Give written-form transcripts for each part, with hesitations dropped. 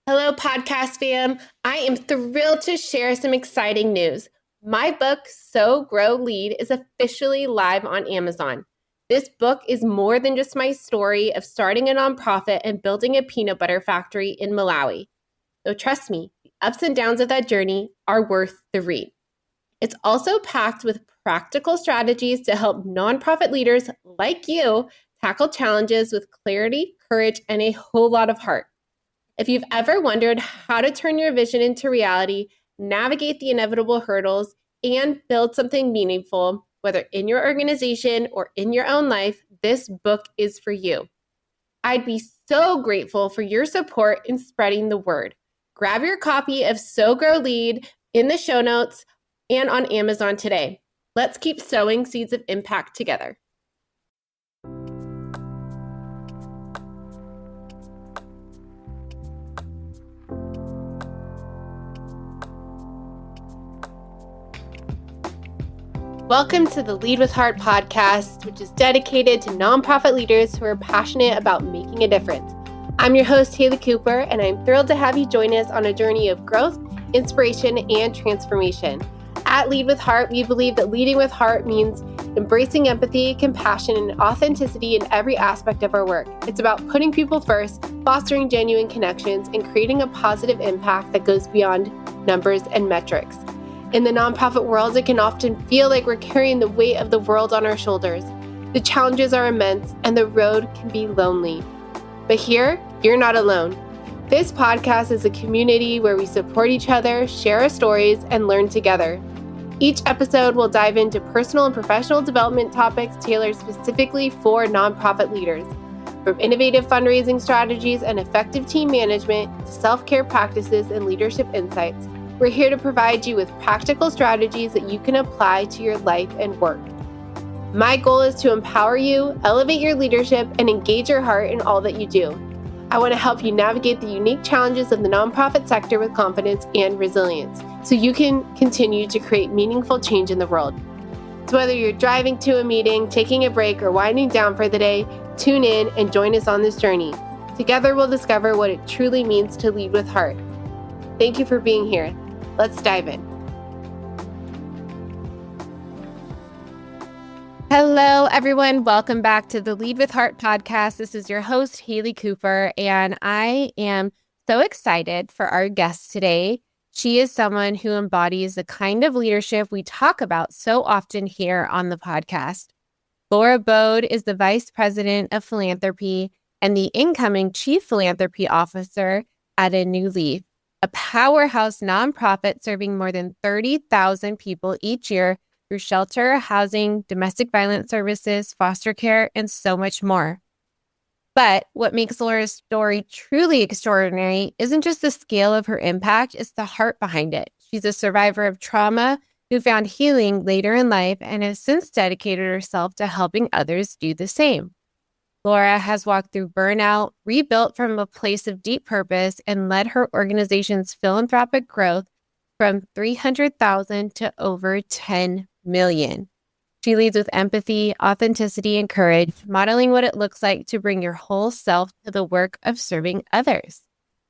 Hello, podcast fam. I am thrilled to share some exciting news. My book, So Grow Lead, is officially live on Amazon. This book is more than just my story of starting a nonprofit and building a peanut butter factory in Malawi. Though trust me, the ups and downs of that journey are worth the read. It's also packed with practical strategies to help nonprofit leaders like you tackle challenges with clarity, courage, and a whole lot of heart. If you've ever wondered how to turn your vision into reality, navigate the inevitable hurdles, and build something meaningful, whether in your organization or in your own life, this book is for you. I'd be so grateful for your support in spreading the word. Grab your copy of So Grow Lead in the show notes and on Amazon today. Let's keep sowing seeds of impact together. Welcome to the Lead with Heart podcast, which is dedicated to nonprofit leaders who are passionate about making a difference. I'm your host, Haley Cooper, and I'm thrilled to have you join us on a journey of growth, inspiration, and transformation. At Lead with Heart, we believe that leading with heart means embracing empathy, compassion, and authenticity in every aspect of our work. It's about putting people first, fostering genuine connections, and creating a positive impact that goes beyond numbers and metrics. In the nonprofit world, it can often feel like we're carrying the weight of the world on our shoulders. The challenges are immense, and the road can be lonely. But here, you're not alone. This podcast is a community where we support each other, share our stories, and learn together. Each episode will dive into personal and professional development topics tailored specifically for nonprofit leaders. From innovative fundraising strategies and effective team management to self-care practices and leadership insights, we're here to provide you with practical strategies that you can apply to your life and work. My goal is to empower you, elevate your leadership, and engage your heart in all that you do. I want to help you navigate the unique challenges of the nonprofit sector with confidence and resilience, so you can continue to create meaningful change in the world. So whether you're driving to a meeting, taking a break, or winding down for the day, tune in and join us on this journey. Together we'll discover what it truly means to lead with heart. Thank you for being here. Let's dive in. Hello, everyone. Welcome back to the Lead with Heart podcast. This is your host, Haley Cooper, and I am so excited for our guest today. She is someone who embodies the kind of leadership we talk about so often here on the podcast. Laura Bode is the Vice President of Philanthropy and the incoming Chief Philanthropy Officer at A New Leaf, a powerhouse nonprofit serving more than 30,000 people each year through shelter, housing, domestic violence services, foster care, and so much more. But what makes Laura's story truly extraordinary isn't just the scale of her impact, it's the heart behind it. She's a survivor of trauma who found healing later in life and has since dedicated herself to helping others do the same. Laura has walked through burnout, rebuilt from a place of deep purpose, and led her organization's philanthropic growth from 300,000 to over 10 million. She leads with empathy, authenticity, and courage, modeling what it looks like to bring your whole self to the work of serving others.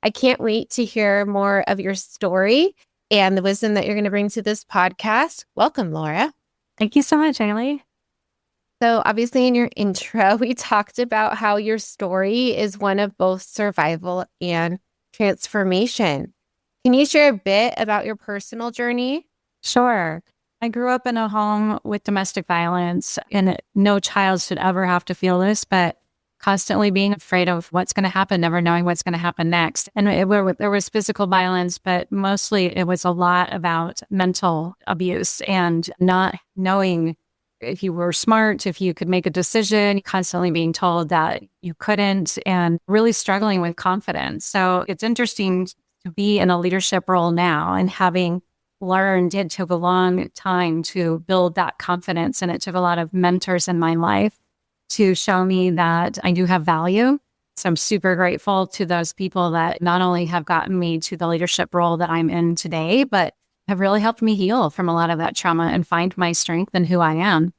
I can't wait to hear more of your story and the wisdom that you're going to bring to this podcast. Welcome, Laura. Thank you so much, Haley. So obviously in your intro, we talked about how your story is one of both survival and transformation. Can you share a bit about your personal journey? Sure. I grew up in a home with domestic violence, and no child should ever have to feel this, but constantly being afraid of what's going to happen, never knowing what's going to happen next. And there was physical violence, but mostly it was a lot about mental abuse and not knowing if you were smart, if you could make a decision, constantly being told that you couldn't, and really struggling with confidence. So it's interesting to be in a leadership role now and having learned. It took a long time to build that confidence, and it took a lot of mentors in my life to show me that I do have value. So I'm super grateful to those people that not only have gotten me to the leadership role that I'm in today, but have really helped me heal from a lot of that trauma and find my strength and who I am.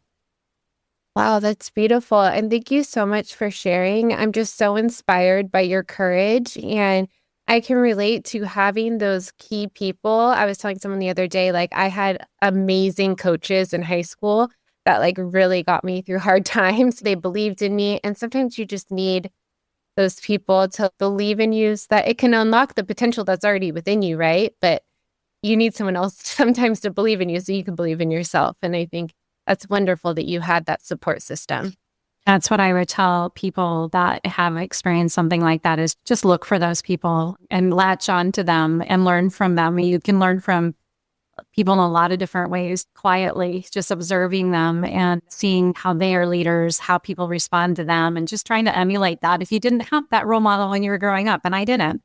Wow, that's beautiful. And thank you so much for sharing. I'm just so inspired by your courage. And I can relate to having those key people. I was telling someone the other day, like I had amazing coaches in high school that like really got me through hard times. They believed in me. And sometimes you just need those people to believe in you so that it can unlock the potential that's already within you, right? But you need someone else sometimes to believe in you so you can believe in yourself. And I think that's wonderful that you had that support system. That's what I would tell people that have experienced something like that is just look for those people and latch on to them and learn from them. You can learn from people in a lot of different ways, quietly, just observing them and seeing how they are leaders, how people respond to them, and just trying to emulate that. If you didn't have that role model when you were growing up, and I didn't,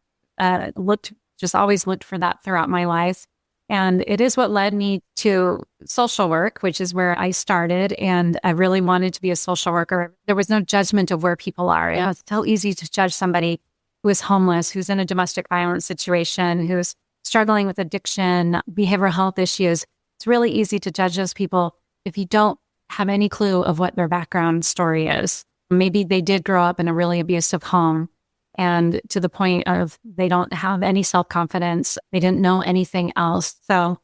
always looked for that throughout my life. And it is what led me to social work, which is where I started. And I really wanted to be a social worker. There was no judgment of where people are. It's so easy to judge somebody who is homeless, who's in a domestic violence situation, who's struggling with addiction, behavioral health issues. It's really easy to judge those people if you don't have any clue of what their background story is. Maybe they did grow up in a really abusive home and to the point of they don't have any self-confidence. They didn't know anything else. So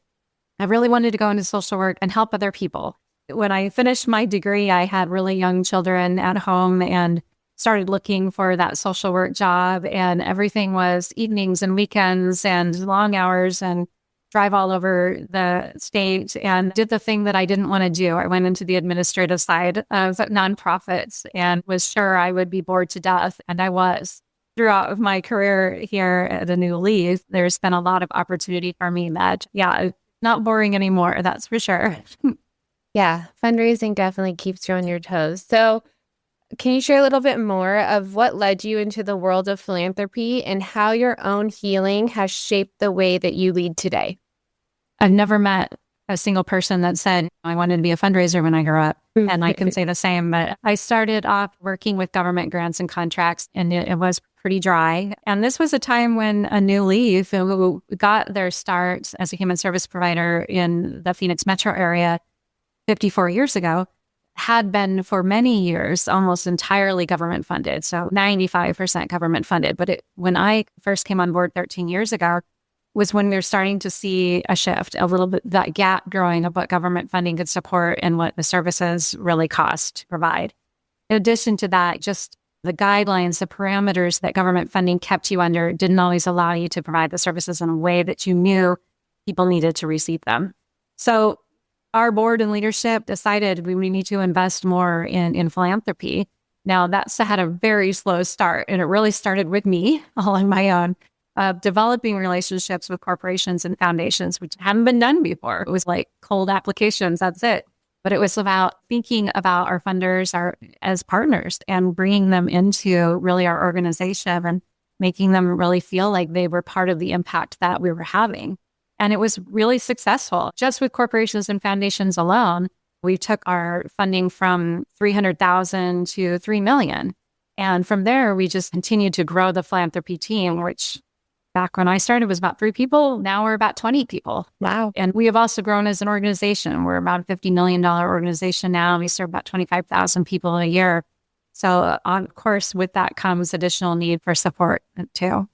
I really wanted to go into social work and help other people. When I finished my degree, I had really young children at home and started looking for that social work job, and everything was evenings and weekends and long hours and drive all over the state, and did the thing that I didn't want to do. I went into the administrative side of nonprofits and was sure I would be bored to death. And I was. Throughout my career here at A New Leaf, there's been a lot of opportunity for me that, not boring anymore, that's for sure. Yeah, fundraising definitely keeps you on your toes. So can you share a little bit more of what led you into the world of philanthropy and how your own healing has shaped the way that you lead today? I've never met a single person that said, I wanted to be a fundraiser when I grew up. And I can say the same, but I started off working with government grants and contracts, and it was pretty dry. And this was a time when A New Leaf, who got their start as a human service provider in the Phoenix metro area 54 years ago, had been for many years almost entirely government funded. So 95% government funded. But when I first came on board 13 years ago, was when we were starting to see a shift, a little bit, that gap growing of what government funding could support and what the services really cost to provide. In addition to that, just the guidelines, the parameters that government funding kept you under didn't always allow you to provide the services in a way that you knew people needed to receive them. So our board and leadership decided we need to invest more in philanthropy. Now, that's had a very slow start, and it really started with me all on my own, developing relationships with corporations and foundations, which hadn't been done before. It was like cold applications, that's it. But it was about thinking about our funders as partners and bringing them into really our organization and making them really feel like they were part of the impact that we were having. And it was really successful. Just with corporations and foundations alone, we took our funding from $300,000 to $3 million. And from there, we just continued to grow the philanthropy team, which back when I started was about 3 people. Now we're about 20 people. Wow. And we have also grown as an organization. We're about a $50 million organization now. We serve about 25,000 people a year. So of course, with that comes additional need for support too.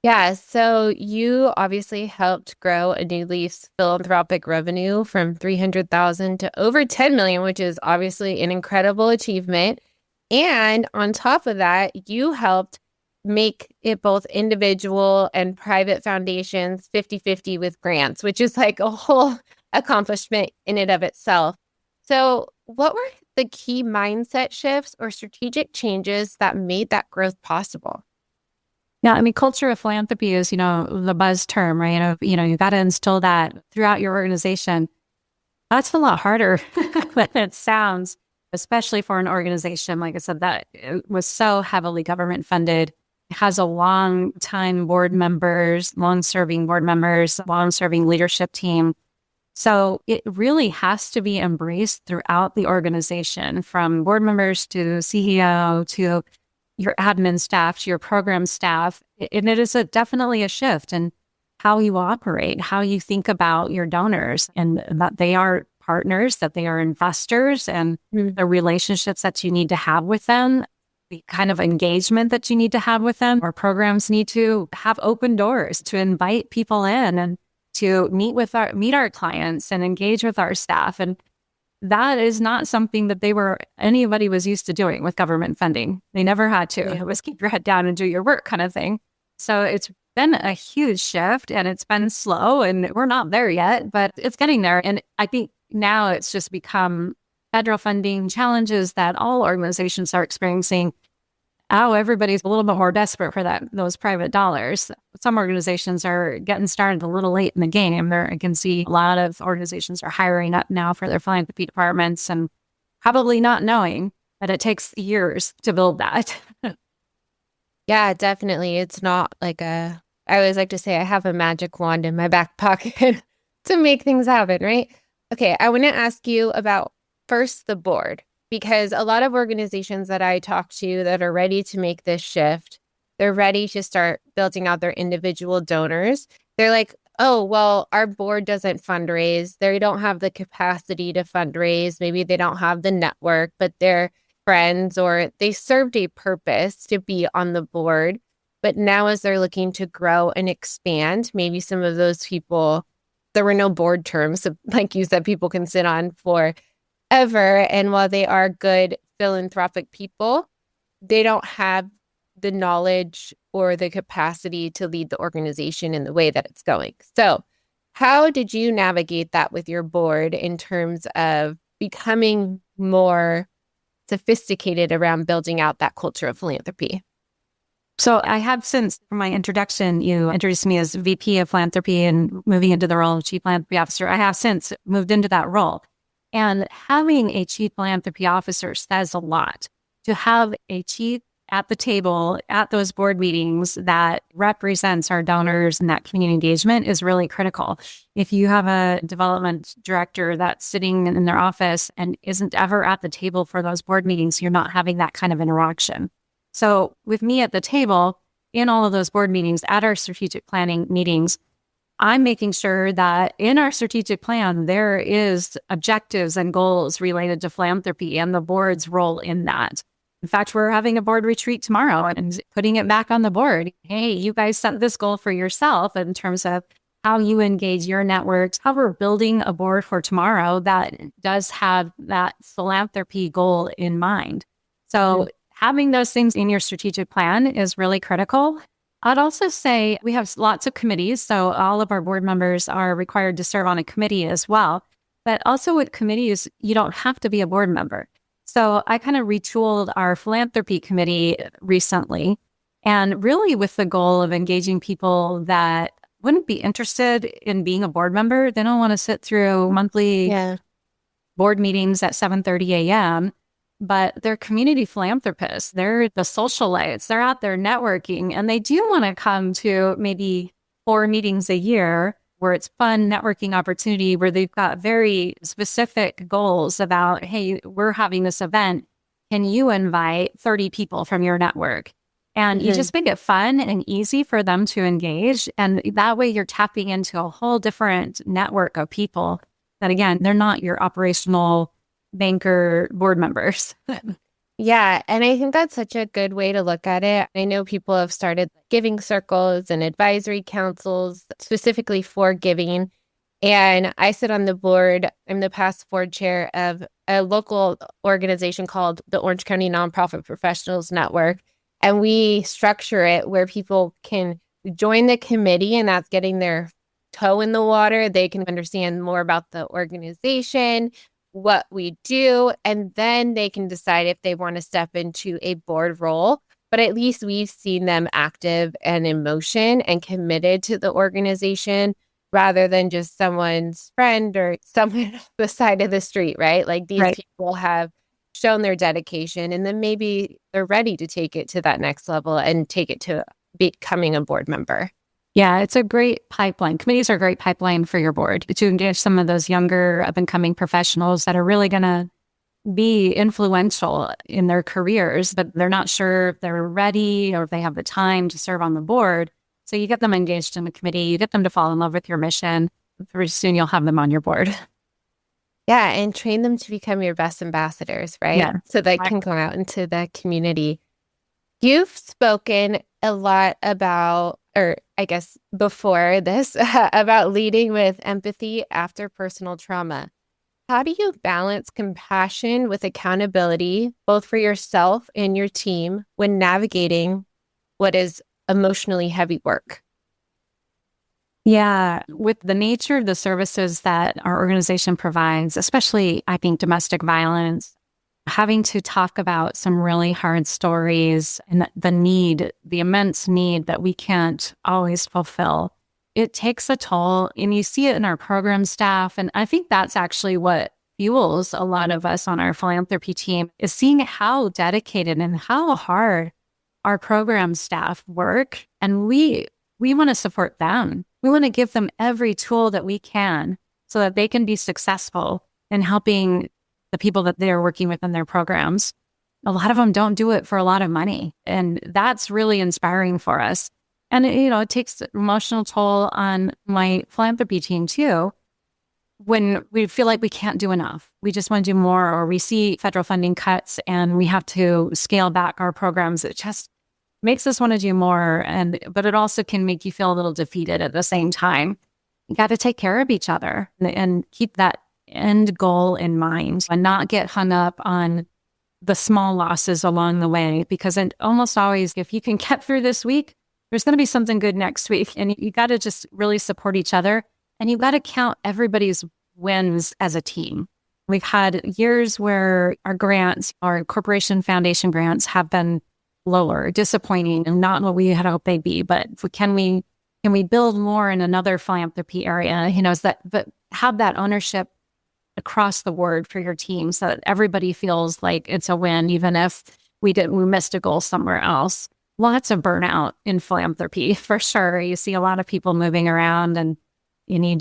Yeah, so you obviously helped grow A New Leaf's philanthropic revenue from $300,000 to over $10 million, which is obviously an incredible achievement. And on top of that, you helped make it both individual and private foundations 50-50 with grants, which is like a whole accomplishment in and of itself. So what were the key mindset shifts or strategic changes that made that growth possible? Yeah, I mean, culture of philanthropy is, the buzz term, right? You got to instill that throughout your organization. That's a lot harder than it sounds, especially for an organization, like I said, that it was so heavily government funded. It has a long-time long-serving board members, long-serving leadership team. So it really has to be embraced throughout the organization, from board members to CEO to your admin staff, to your program staff. And it is definitely a shift in how you operate, how you think about your donors, and that they are partners, that they are investors, and the relationships that you need to have with them. the kind of engagement that you need to have with them. Our programs need to have open doors to invite people in and to meet our clients and engage with our staff. And that is not something that anybody was used to doing with government funding. They never had to. It was keep your head down and do your work kind of thing. So it's been a huge shift, and it's been slow, and we're not there yet, but it's getting there. And I think now it's just become federal funding challenges that all organizations are experiencing. Oh, everybody's a little bit more desperate for those private dollars. Some organizations are getting started a little late in the game. I can see a lot of organizations are hiring up now for their philanthropy departments and probably not knowing that it takes years to build that. Yeah, definitely. It's not like I always like to say I have a magic wand in my back pocket to make things happen, right? Okay, I want to ask you about first the board, because a lot of organizations that I talk to that are ready to make this shift, they're ready to start building out their individual donors. They're like, oh, well, our board doesn't fundraise. They don't have the capacity to fundraise. Maybe they don't have the network, but they're friends or they served a purpose to be on the board. But now as they're looking to grow and expand, maybe some of those people, there were no board terms, like you said, people can sit on for ever. And while they are good philanthropic people, they don't have the knowledge or the capacity to lead the organization in the way that it's going. So how did you navigate that with your board in terms of becoming more sophisticated around building out that culture of philanthropy? So I have since, from my introduction, you introduced me as VP of Philanthropy and moving into the role of Chief Philanthropy Officer. I have since moved into that role. And having a Chief Philanthropy Officer says a lot. To have a chief at the table at those board meetings that represents our donors and that community engagement is really critical. If you have a development director that's sitting in their office and isn't ever at the table for those board meetings, you're not having that kind of interaction. So with me at the table in all of those board meetings, at our strategic planning meetings, I'm making sure that in our strategic plan, there is objectives and goals related to philanthropy and the board's role in that. In fact, we're having a board retreat tomorrow and putting it back on the board. Hey, you guys set this goal for yourself in terms of how you engage your networks, how we're building a board for tomorrow that does have that philanthropy goal in mind. So having those things in your strategic plan is really critical. I'd also say we have lots of committees. So all of our board members are required to serve on a committee as well. But also with committees, you don't have to be a board member. So I kind of retooled our philanthropy committee recently, and really with the goal of engaging people that wouldn't be interested in being a board member. They don't want to sit through monthly board meetings at 7:30 a.m., but they're community philanthropists. They're the socialites. They're out there networking, and they do want to come to maybe 4 meetings a year where it's fun networking opportunity, where they've got very specific goals about, hey, we're having this event. Can you invite 30 people from your network? And you just make it fun and easy for them to engage. And that way you're tapping into a whole different network of people that, again, they're not your operational banker board members. Yeah. And I think that's such a good way to look at it. I know people have started giving circles and advisory councils specifically for giving. And I sit on the board. I'm the past board chair of a local organization called the Orange County Nonprofit Professionals Network. And we structure it where people can join the committee, and that's getting their toe in the water. They can understand more about the organization, what we do, and then they can decide if they want to step into a board role. But at least we've seen them active and in motion and committed to the organization rather than just someone's friend or someone on the side of the street, right? Like these people have shown their dedication, and then maybe they're ready to take it to that next level and take it to becoming a board member. Yeah, it's a great pipeline. Committees are a great pipeline for your board to engage some of those younger up-and-coming professionals that are really going to be influential in their careers, but they're not sure if they're ready or if they have the time to serve on the board. So you get them engaged in the committee, you get them to fall in love with your mission. Pretty soon you'll have them on your board. Yeah, and train them to become your best ambassadors, right? Yeah. So they can go out into the community. You've spoken a lot about, or I guess before this, about leading with empathy after personal trauma. How do you balance compassion with accountability, both for yourself and your team, when navigating what is emotionally heavy work? Yeah, with the nature of the services that our organization provides, especially, I think, domestic violence, having to talk about some really hard stories and the immense need that we can't always fulfill, it takes a toll. And you see it in our program staff. And I think that's actually what fuels a lot of us on our philanthropy team, is seeing how dedicated and how hard our program staff work. And we want to support them. We want to give them every tool that we can so that they can be successful in helping the people that they're working with in their programs. A lot of them don't do it for a lot of money. And that's really inspiring for us. And, it takes an emotional toll on my philanthropy team too, when we feel like we can't do enough. We just want to do more, or we see federal funding cuts and we have to scale back our programs. It just makes us want to do more. But it also can make you feel a little defeated at the same time. You got to take care of each other and keep that end goal in mind and not get hung up on the small losses along the way, because it almost always, if you can get through this week, there's going to be something good next week. And you got to just really support each other, and you got to count everybody's wins as a team. We've had years where our grants, our corporation foundation grants, have been lower, disappointing, and not what we had hoped they'd be. But can we build more in another philanthropy area? But have that ownership across the board for your team, so that everybody feels like it's a win, even if we missed a goal somewhere else. Lots of burnout in philanthropy, for sure. You see a lot of people moving around, and you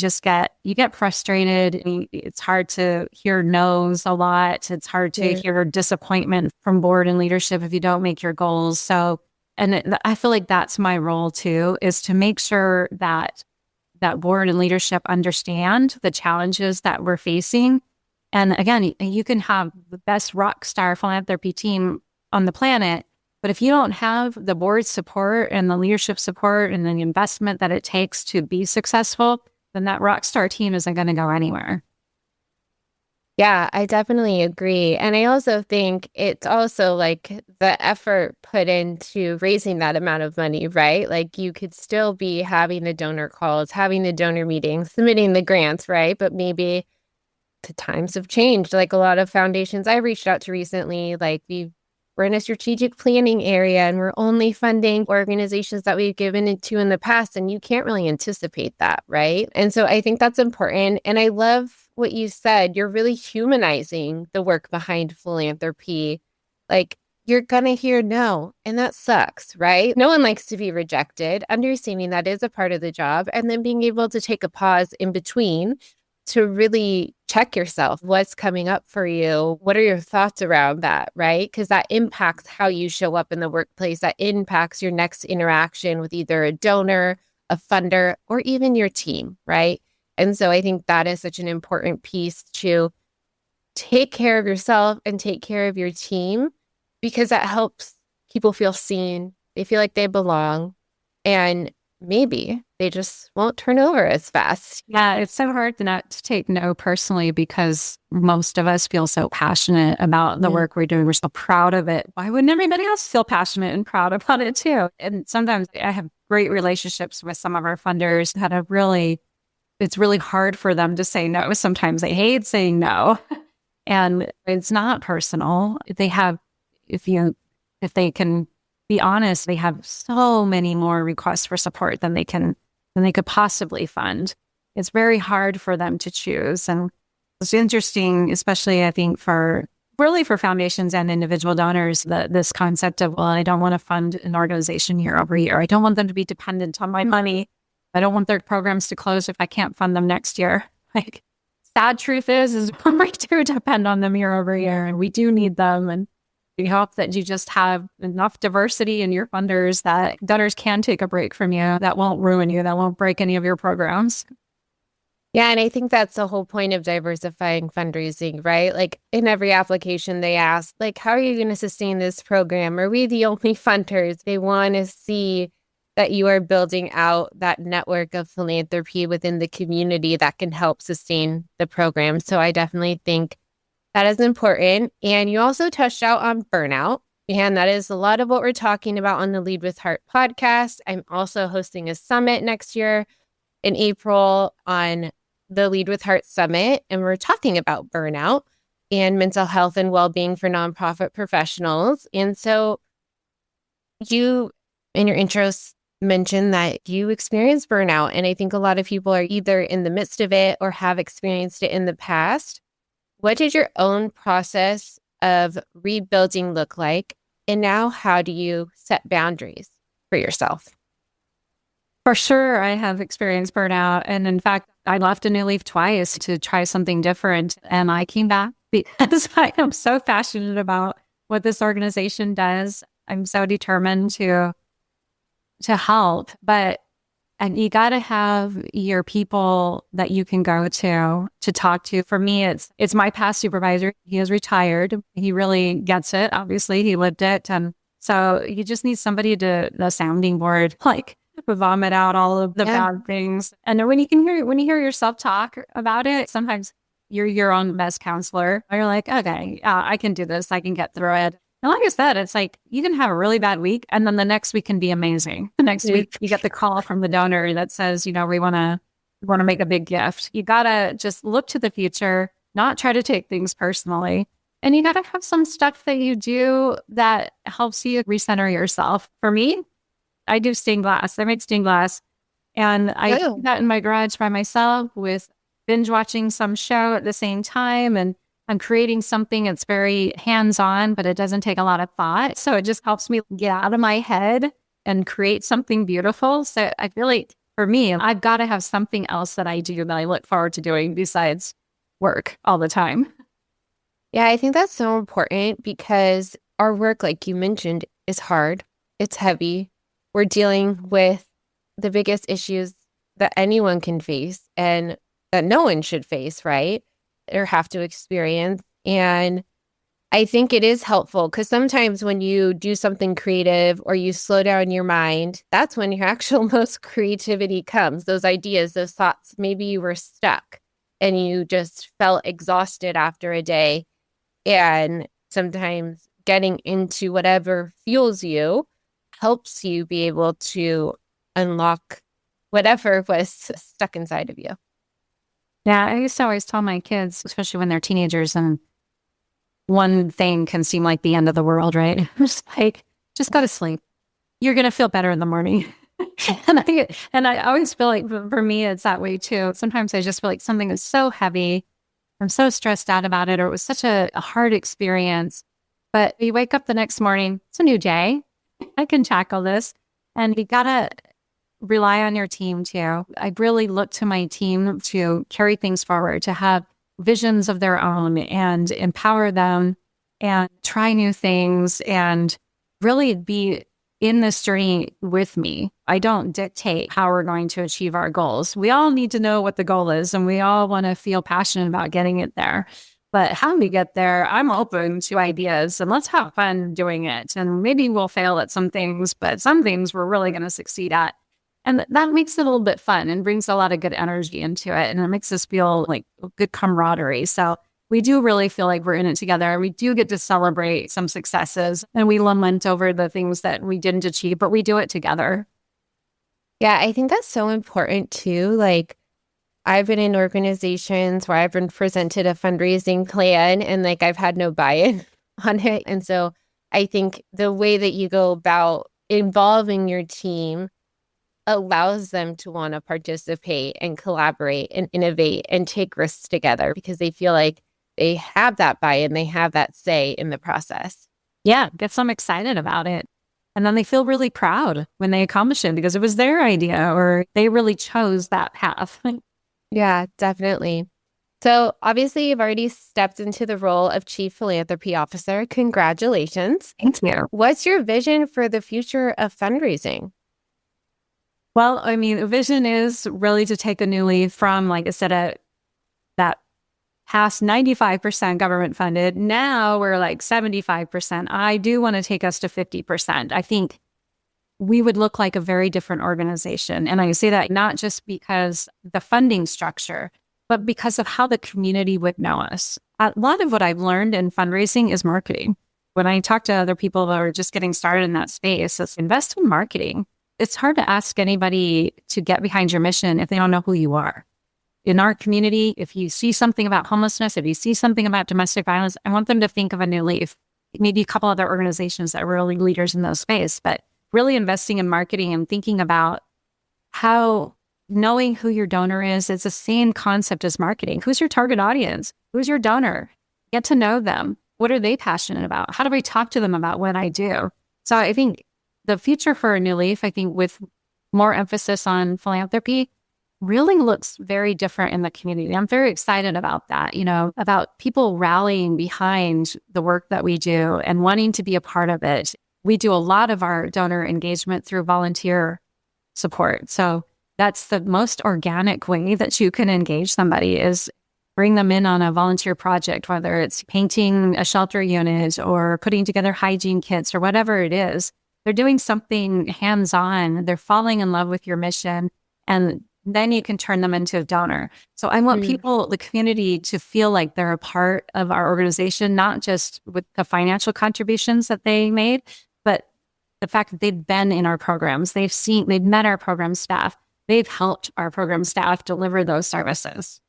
get frustrated. And it's hard to hear no's a lot. It's hard to hear disappointment from board and leadership if you don't make your goals. So, I feel like that's my role too, is to make sure that board and leadership understand the challenges that we're facing. And again, you can have the best rock star philanthropy team on the planet, but if you don't have the board support and the leadership support and the investment that it takes to be successful, then that rock star team isn't going to go anywhere. Yeah, I definitely agree. And I also think it's also like the effort put into raising that amount of money, right? Like you could still be having the donor calls, having the donor meetings, submitting the grants, right? But maybe the times have changed. Like a lot of foundations I reached out to recently, like we're in a strategic planning area and we're only funding organizations that we've given it to in the past. And you can't really anticipate that, right? And so I think that's important. And I love what you said. You're really humanizing the work behind philanthropy. Like you're going to hear no, and that sucks, right? No one likes to be rejected. Understanding that is a part of the job, and then being able to take a pause in between to really check yourself. What's coming up for you? What are your thoughts around that, right? Because that impacts how you show up in the workplace. That impacts your next interaction with either a donor, a funder, or even your team, right? And so I think that is such an important piece to take care of yourself and take care of your team, because that helps people feel seen. They feel like they belong, and maybe they just won't turn over as fast. Yeah, it's so hard not to take no personally, because most of us feel so passionate about the work we're doing. We're so proud of it. Why wouldn't everybody else feel passionate and proud about it too? And sometimes I have great relationships with some of our funders that have it's really hard for them to say no. Sometimes they hate saying no. And it's not personal. If they can be honest, they have so many more requests for support than they could possibly fund. It's very hard for them to choose. And it's interesting, especially I think for foundations and individual donors, this concept of, well, I don't want to fund an organization year over year. I don't want them to be dependent on my money. I don't want their programs to close if I can't fund them next year. Like, sad truth is we do depend on them year over year, and we do need them. And we hope that you just have enough diversity in your funders that donors can take a break from you, that won't ruin you, that won't break any of your programs. Yeah, and I think that's the whole point of diversifying fundraising, right? Like in every application they ask, like, how are you going to sustain this program? Are we the only funders? They want to see that you are building out that network of philanthropy within the community that can help sustain the program. So I definitely think that is important. And you also touched out on burnout. And that is a lot of what we're talking about on the Lead with Heart podcast. I'm also hosting a summit next year in April on the Lead with Heart Summit, and we're talking about burnout and mental health and well-being for nonprofit professionals. And so you, in your intros, mentioned that you experienced burnout, and I think a lot of people are either in the midst of it or have experienced it in the past. What did your own process of rebuilding look like? And now how do you set boundaries for yourself? For sure, I have experienced burnout. And in fact, I left a New Leaf twice to try something different. And I came back because I am so passionate about what this organization does. I'm so determined to help. And you got to have your people that you can go to talk to. For me, it's my past supervisor. He is retired. He really gets it. Obviously, he lived it. And so you just need somebody the sounding board, like vomit out all of the bad things. And when you hear yourself talk about it, sometimes you're your own best counselor. You're like, okay, I can do this. I can get through it. And like I said, it's like you can have a really bad week and then the next week can be amazing. The next week you get the call from the donor that says, we want to make a big gift. You got to just look to the future, not try to take things personally. And you got to have some stuff that you do that helps you recenter yourself. For me, I do stained glass. I make stained glass. And I do that in my garage by myself with binge watching some show at the same time. And I'm creating something that's very hands-on, but it doesn't take a lot of thought. So it just helps me get out of my head and create something beautiful. So I feel like for me, I've got to have something else that I do that I look forward to doing besides work all the time. Yeah, I think that's so important because our work, like you mentioned, is hard. It's heavy. We're dealing with the biggest issues that anyone can face and that no one should face, right? Or have to experience. And I think it is helpful because sometimes when you do something creative or you slow down your mind, that's when your actual most creativity comes. Those ideas, those thoughts, maybe you were stuck and you just felt exhausted after a day. And sometimes getting into whatever fuels you helps you be able to unlock whatever was stuck inside of you. Yeah, I used to always tell my kids, especially when they're teenagers, and one thing can seem like the end of the world, right? Just like, just go to sleep. You're going to feel better in the morning. and I always feel like for me, it's that way too. Sometimes I just feel like something is so heavy. I'm so stressed out about it, or it was such a hard experience. But you wake up the next morning, it's a new day. I can tackle this. And you got to rely on your team too. I really look to my team to carry things forward, to have visions of their own and empower them and try new things and really be in this journey with me. I don't dictate how we're going to achieve our goals. We all need to know what the goal is and we all want to feel passionate about getting it there. But how we get there, I'm open to ideas and let's have fun doing it. And maybe we'll fail at some things, but some things we're really going to succeed at. And that makes it a little bit fun and brings a lot of good energy into it. And it makes us feel like good camaraderie. So we do really feel like we're in it together. We do get to celebrate some successes and we lament over the things that we didn't achieve, but we do it together. Yeah, I think that's so important too. Like, I've been in organizations where I've been presented a fundraising plan and like I've had no buy-in on it. And so I think the way that you go about involving your team allows them to want to participate and collaborate and innovate and take risks together because they feel like they have that buy-in, they have that say in the process. Yeah, gets them excited about it. And then they feel really proud when they accomplish it because it was their idea or they really chose that path. Yeah, definitely. So obviously you've already stepped into the role of Chief Philanthropy Officer. Congratulations. Thank you. What's your vision for the future of fundraising? Well, I mean, the vision is really to take a new leaf from, like I said, that past 95% government funded. Now we're like 75%. I do want to take us to 50%. I think we would look like a very different organization. And I say that not just because the funding structure, but because of how the community would know us. A lot of what I've learned in fundraising is marketing. When I talk to other people that are just getting started in that space, it's invest in marketing. It's hard to ask anybody to get behind your mission if they don't know who you are. In our community, if you see something about homelessness, if you see something about domestic violence, I want them to think of a new leaf. Maybe a couple other organizations that are really leaders in those space, but really investing in marketing and thinking about how knowing who your donor is, it's the same concept as marketing. Who's your target audience? Who's your donor? Get to know them. What are they passionate about? How do I talk to them about what I do? So I think the future for a new leaf, I think with more emphasis on philanthropy, really looks very different in the community. I'm very excited about that, about people rallying behind the work that we do and wanting to be a part of it. We do a lot of our donor engagement through volunteer support. So that's the most organic way that you can engage somebody is bring them in on a volunteer project, whether it's painting a shelter unit or putting together hygiene kits or whatever it is. They're doing something hands-on. They're falling in love with your mission, and then you can turn them into a donor. So I want people, the community, to feel like they're a part of our organization, not just with the financial contributions that they made, but the fact that they've been in our programs, they've met our program staff, they've helped our program staff deliver those services.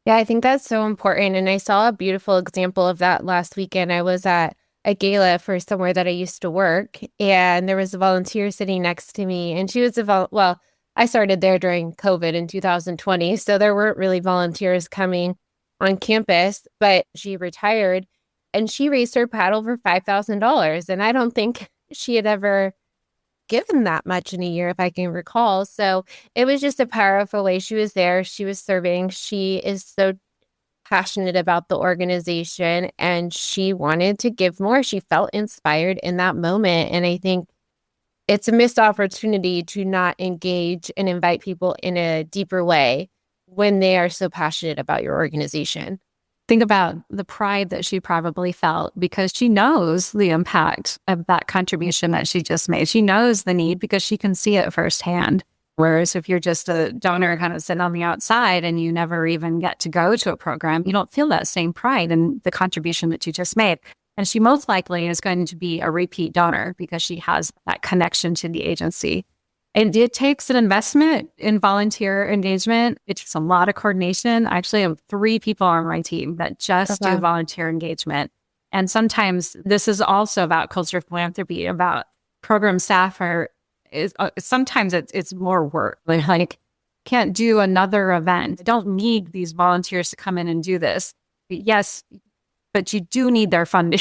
Yeah, I think that's so important. And I saw a beautiful example of that last weekend. I was at a gala for somewhere that I used to work, and there was a volunteer sitting next to me, and she was I started there during COVID in 2020, so there weren't really volunteers coming on campus, but she retired and she raised her paddle for $5,000. And I don't think she had ever given that much in a year, if I can recall. So it was just a powerful way. She was there. She was serving. She is so passionate about the organization and she wanted to give more. She felt inspired in that moment. And I think it's a missed opportunity to not engage and invite people in a deeper way when they are so passionate about your organization. Think about the pride that she probably felt because she knows the impact of that contribution that she just made. She knows the need because she can see it firsthand. Whereas if you're just a donor kind of sitting on the outside and you never even get to go to a program, you don't feel that same pride in the contribution that you just made. And she most likely is going to be a repeat donor because she has that connection to the agency. And it takes an investment in volunteer engagement. It takes a lot of coordination. I actually have 3 people on my team that just do volunteer engagement. And sometimes this is also about culture of philanthropy, about program staff sometimes it's more work. Like, can't do another event. I don't need these volunteers to come in and do this. Yes, but you do need their funding.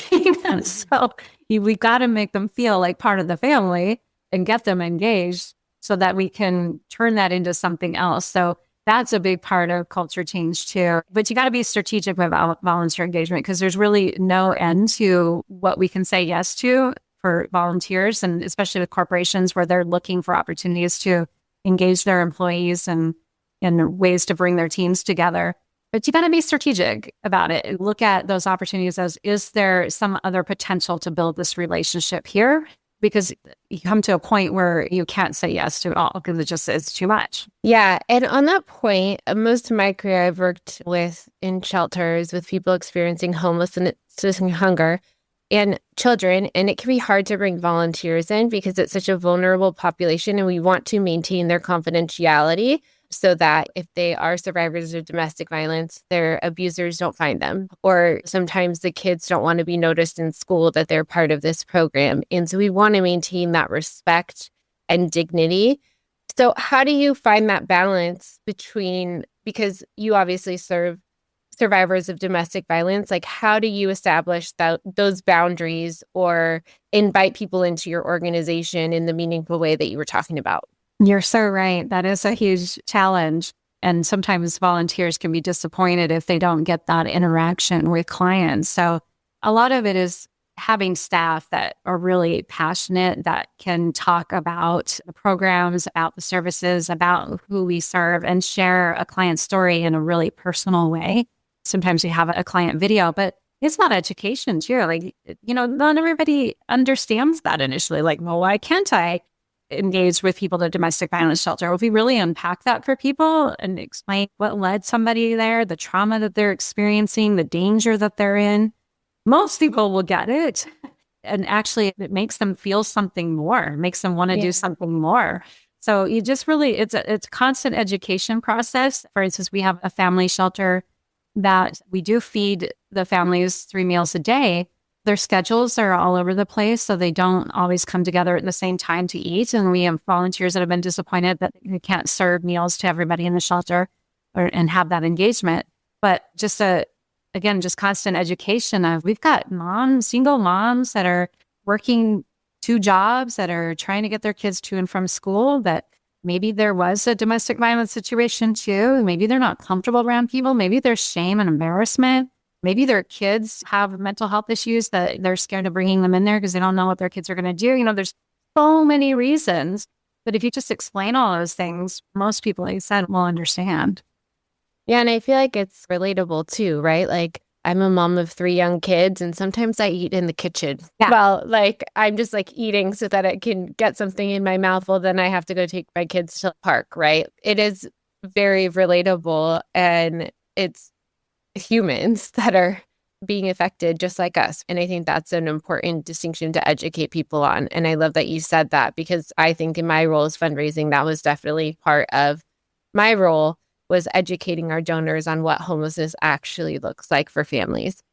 So we got to make them feel like part of the family and get them engaged so that we can turn that into something else. So that's a big part of culture change too. But you got to be strategic about volunteer engagement because there's really no end to what we can say yes to for volunteers, and especially with corporations where they're looking for opportunities to engage their employees and ways to bring their teams together. But you got to be strategic about it. Look at those opportunities as, is there some other potential to build this relationship here? Because you come to a point where you can't say yes to it all because it just is too much. Yeah. And on that point, most of my career, I've worked in shelters with people experiencing homelessness and hunger and children. And it can be hard to bring volunteers in because it's such a vulnerable population and we want to maintain their confidentiality so that if they are survivors of domestic violence, their abusers don't find them. Or sometimes the kids don't want to be noticed in school that they're part of this program. And so we want to maintain that respect and dignity. So how do you find that balance because you obviously serve survivors of domestic violence, like how do you establish those boundaries or invite people into your organization in the meaningful way that you were talking about? You're so right. That is a huge challenge. And sometimes volunteers can be disappointed if they don't get that interaction with clients. So a lot of it is having staff that are really passionate, that can talk about the programs, about the services, about who we serve, and share a client story in a really personal way. Sometimes we have a client video, but it's not education too. Like, not everybody understands that initially. Like, well, why can't I engage with people at a domestic violence shelter? If we really unpack that for people and explain what led somebody there, the trauma that they're experiencing, the danger that they're in, most people will get it. And actually, it makes them feel something more, makes them want to do something more. So you just really, it's a constant education process. For instance, we have a family shelter that we do feed the families 3 meals a day. Their schedules are all over the place, so they don't always come together at the same time to eat. And we have volunteers that have been disappointed that they can't serve meals to everybody in the shelter and have that engagement. But just constant education of, we've got single moms that are working 2 jobs, that are trying to get their kids to and from school, that maybe there was a domestic violence situation too. Maybe they're not comfortable around people. Maybe there's shame and embarrassment. Maybe their kids have mental health issues that they're scared of bringing them in there because they don't know what their kids are going to do. There's so many reasons. But if you just explain all those things, most people, like you said, will understand. Yeah, and I feel like it's relatable too, right? Like, I'm a mom of 3 young kids, and sometimes I eat in the kitchen. Yeah. Well, like, I'm just like eating so that I can get something in my mouth. Well, then I have to go take my kids to the park, right? It is very relatable, and it's humans that are being affected just like us. And I think that's an important distinction to educate people on. And I love that you said that, because I think in my role as fundraising, that was definitely part of my role, was educating our donors on what homelessness actually looks like for families.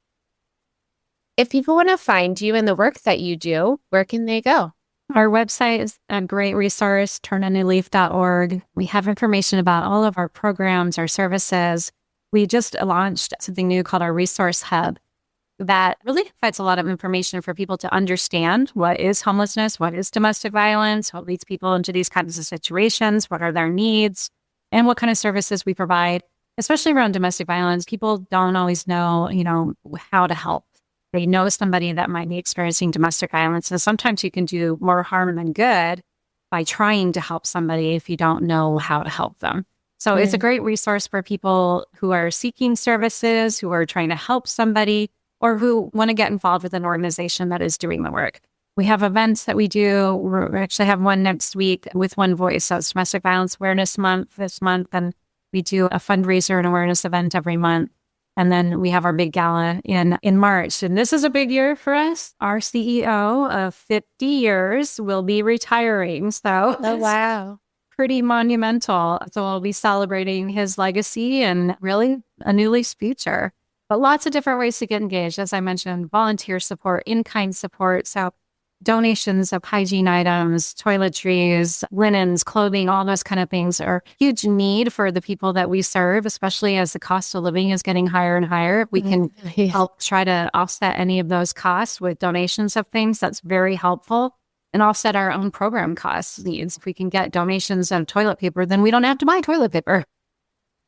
If people want to find you and the work that you do, where can they go? Our website is a great resource, turnanyleaf.org. We have information about all of our programs, our services. We just launched something new called our Resource Hub that really provides a lot of information for people to understand what is homelessness, what is domestic violence, what leads people into these kinds of situations, what are their needs, and what kind of services we provide, especially around domestic violence. People don't always know, how to help. They know somebody that might be experiencing domestic violence. And sometimes you can do more harm than good by trying to help somebody if you don't know how to help them. So it's a great resource for people who are seeking services, who are trying to help somebody, or who want to get involved with an organization that is doing the work. We have events that we do. We actually have one next week with One Voice. So it's Domestic Violence Awareness Month this month. And we do a fundraiser and awareness event every month. And then we have our big gala in March. And this is a big year for us. Our CEO of 50 years will be retiring. So oh, wow. Pretty monumental. So we'll be celebrating his legacy and really a new leaf's future. But lots of different ways to get engaged. As I mentioned, volunteer support, in-kind support. So donations of hygiene items, toiletries, linens, clothing, all those kind of things are huge need for the people that we serve, especially as the cost of living is getting higher and higher. If we can help try to offset any of those costs with donations of things, that's very helpful. And offset our own program costs needs. If we can get donations of toilet paper, then we don't have to buy toilet paper.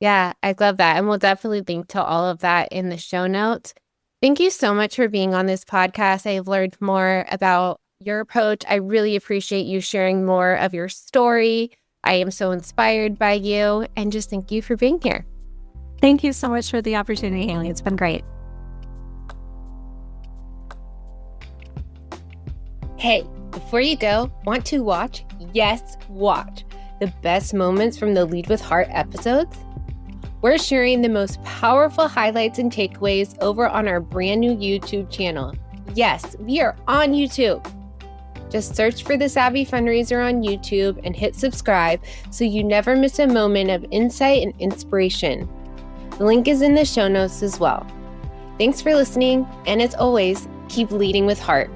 Yeah, I love that. And we'll definitely link to all of that in the show notes. Thank you so much for being on this podcast. I've learned more about your approach. I really appreciate you sharing more of your story. I am so inspired by you, and just thank you for being here. Thank you so much for the opportunity, Haley. It's been great. Hey, before you go, want to watch? Yes, watch the best moments from the Lead with Heart episodes? We're sharing the most powerful highlights and takeaways over on our brand new YouTube channel. Yes, we are on YouTube. Just search for The Savvy Fundraiser on YouTube and hit subscribe so you never miss a moment of insight and inspiration. The link is in the show notes as well. Thanks for listening, and as always, keep leading with heart.